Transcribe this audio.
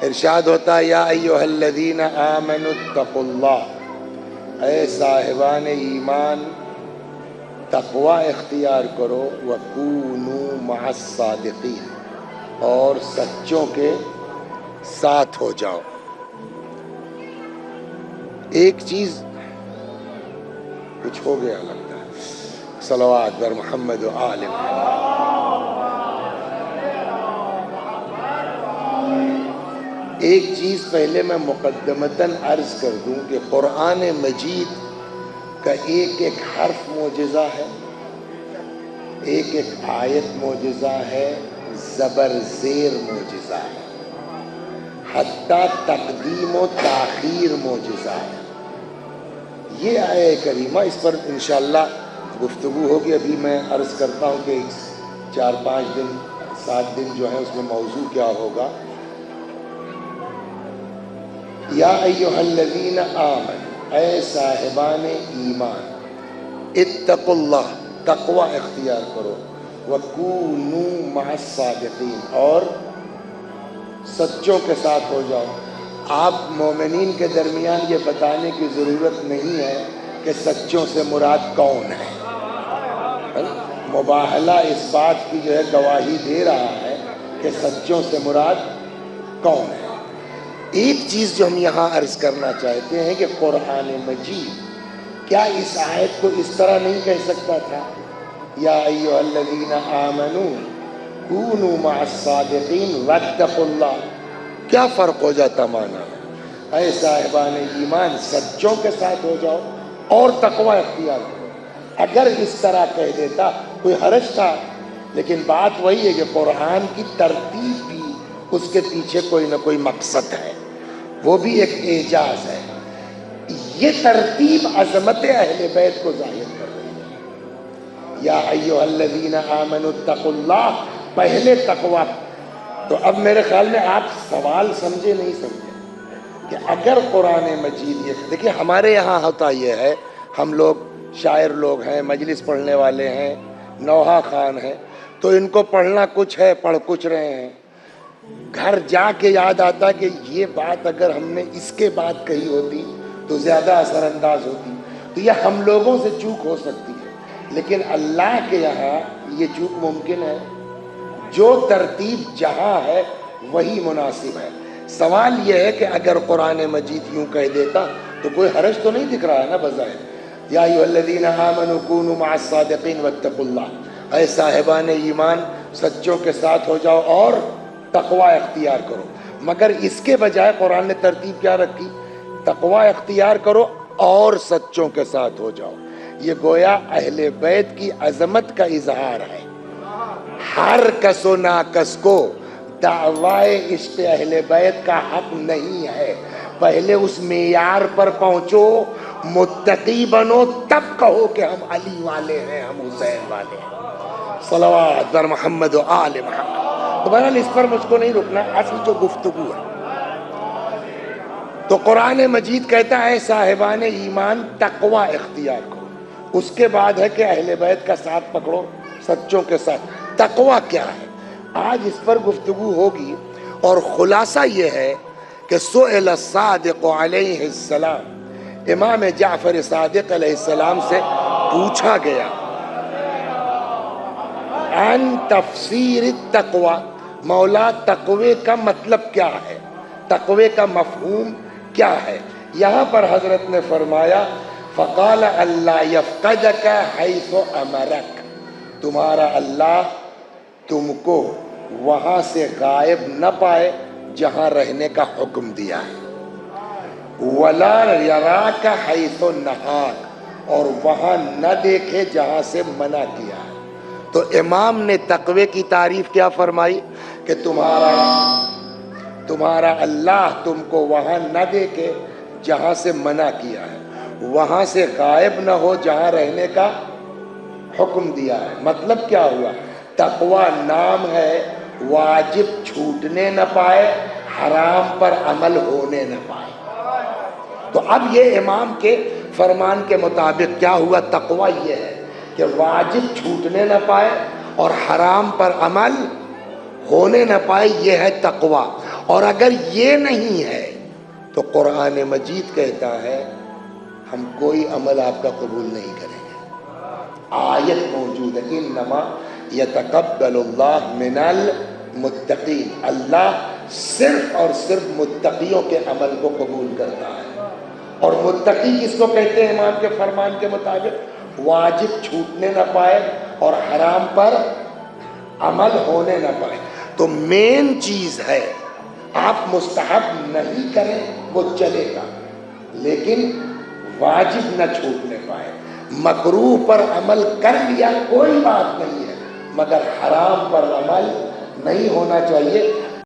ارشاد ہوتا ہے یا ایھا الذین آمنوا اتقوا اللہ، اے صاحبان ایمان تقوی اختیار کرو، وکونوا مع الصادقین، اور سچوں کے ساتھ ہو جاؤ۔ ایک چیز کچھ ہو گیا لگتا ہے، صلوات بر محمد و آل محمد۔ ایک چیز پہلے میں مقدمتاً عرض کر دوں کہ قرآن مجید کا ایک ایک حرف معجزہ ہے، ایک ایک آیت معجزہ ہے، زبر زیر معجزہ ہے، حتیٰ تقدیم و تاخیر معجزہ ہے۔ یہ آیہ کریمہ، اس پر انشاءاللہ گفتگو ہوگی۔ ابھی میں عرض کرتا ہوں کہ 4-5 دن 7 دن جو ہے اس میں موضوع کیا ہوگا۔ یا ایھا الذین آمنوا، اے صاحبان ایمان، اتقوا اللہ، تقوی اختیار کرو، وکونوا مع الصادقین، اور سچوں کے ساتھ ہو جاؤ۔ آپ مومنین کے درمیان یہ بتانے کی ضرورت نہیں ہے کہ سچوں سے مراد کون ہے۔ مباہلہ اس بات کی جو ہے گواہی دے رہا ہے کہ سچوں سے مراد کون ہے۔ ایک چیز جو ہم یہاں عرض کرنا چاہتے ہیں کہ قرآن مجید کیا اس آیت کو اس طرح نہیں کہہ سکتا تھا یا ایھا الذین آمنوا کونوا مع الصادقین واتقوا اللہ؟ کیا فرق ہو جاتا معنی میں؟ اے صاحبان ایمان سچوں کے ساتھ ہو جاؤ اور تقوی اختیار کرو۔ اگر اس طرح کہہ دیتا کوئی حرج تھا، لیکن بات وہی ہے کہ قرآن کی ترتیب بھی اس کے پیچھے کوئی نہ کوئی مقصد ہے، وہ بھی ایک اعجاز ہے۔ یہ ترتیب عظمت اہل بیت کو ظاہر کر رہی ہے۔ یا ایھا الذین آمنوا اتقوا اللہ، پہلے تقوی۔ تو اب میرے خیال میں آپ سوال سمجھے نہیں سمجھے کہ اگر قرآن مجید، یہ دیکھیں ہمارے یہاں ہوتا یہ ہے، ہم لوگ شاعر لوگ ہیں، مجلس پڑھنے والے ہیں، نوحہ خوان ہیں، تو ان کو پڑھنا کچھ ہے، پڑھ کچھ رہے ہیں، گھر جا کے یاد آتا کہ یہ بات اگر ہم نے اس کے بعد کہی ہوتی تو زیادہ اثر انداز ہوتی۔ تو یہ ہم لوگوں سے چوک ہو سکتی ہے، لیکن اللہ کے یہاں یہ چوک ممکن ہے۔ جو ترتیب جہاں ہے وہی مناسب ہے۔ سوال یہ ہے کہ اگر قرآن مجید یوں کہہ دیتا تو کوئی حرج تو نہیں دکھ رہا ہے نا بظاہر۔ یا ایھا الذین آمنوا کونوا مع الصادقین واتقوا اللہ، اے صاحبان ایمان سچوں کے ساتھ ہو جاؤ اور تقوی اختیار کرو۔ مگر اس کے بجائے قرآن نے ترتیب کیا رکھی؟ تقوی اختیار کرو اور سچوں کے ساتھ ہو جاؤ۔ یہ گویا اہل بیت کی عظمت کا اظہار ہے۔ ہر کس و ناکس کو دعوی عشق اہل بیت کا حق نہیں ہے۔ پہلے اس معیار پر پہنچو، متقی بنو، تب کہو کہ ہم علی والے ہیں، ہم حسین والے ہیں۔ صلوات بر محمد و آل محمد۔ تو بہرحال اس پر مجھ کو نہیں رکنا، اصل جو گفتگو ہے تو قرآن مجید کہتا ہے صاحبان ایمان تقوی اختیار کرو، اس کے بعد ہے کہ اہل بیت کا ساتھ پکڑو، سچوں کے ساتھ۔ تقوی کیا ہے آج اس پر گفتگو ہوگی، اور خلاصہ یہ ہے کہ سئل الصادق علیہ السلام، امام جعفر صادق علیہ السلام سے پوچھا گیا عن تفسیر التقوی، مولا تقوی کا مطلب کیا ہے، تقوی کا مفہوم کیا ہے؟ یہاں پر حضرت نے فرمایا فقال اللہ یفقدک حیث امرک، تمہارا اللہ تم کو وہاں سے غائب نہ پائے جہاں رہنے کا حکم دیا ہے، ولا یراک حیث نہاک، اور وہاں نہ دیکھے جہاں سے منع کیا ہے۔ تو امام نے تقوی کی تعریف کیا فرمائی کہ تمہارا اللہ تم کو وہاں نہ دیکھے جہاں سے منع کیا ہے، وہاں سے غائب نہ ہو جہاں رہنے کا حکم دیا ہے۔ مطلب کیا ہوا؟ تقوی نام ہے، واجب چھوٹنے نہ پائے، حرام پر عمل ہونے نہ پائے۔ تو اب یہ امام کے فرمان کے مطابق کیا ہوا؟ تقوی یہ ہے کہ واجب چھوٹنے نہ پائے اور حرام پر عمل ہونے نہ پائے، یہ ہے تقوی۔ اور اگر یہ نہیں ہے تو قرآن مجید کہتا ہے ہم کوئی عمل آپ کا قبول نہیں کریں گے۔ آیت موجود ہے انما یتقبل اللہ من المتقین، اللہ صرف اور صرف متقیوں کے عمل کو قبول کرتا ہے۔ اور متقی کس کو کہتے ہیں؟ امام کے فرمان کے مطابق واجب چھوٹنے نہ پائے اور حرام پر عمل ہونے نہ پائے۔ تو مین چیز ہے آپ مستحب نہیں کریں وہ چلے گا، لیکن واجب نہ چھوٹنے پائے۔ مکروہ پر عمل کر لیا کوئی بات نہیں ہے، مگر حرام پر عمل نہیں ہونا چاہیے۔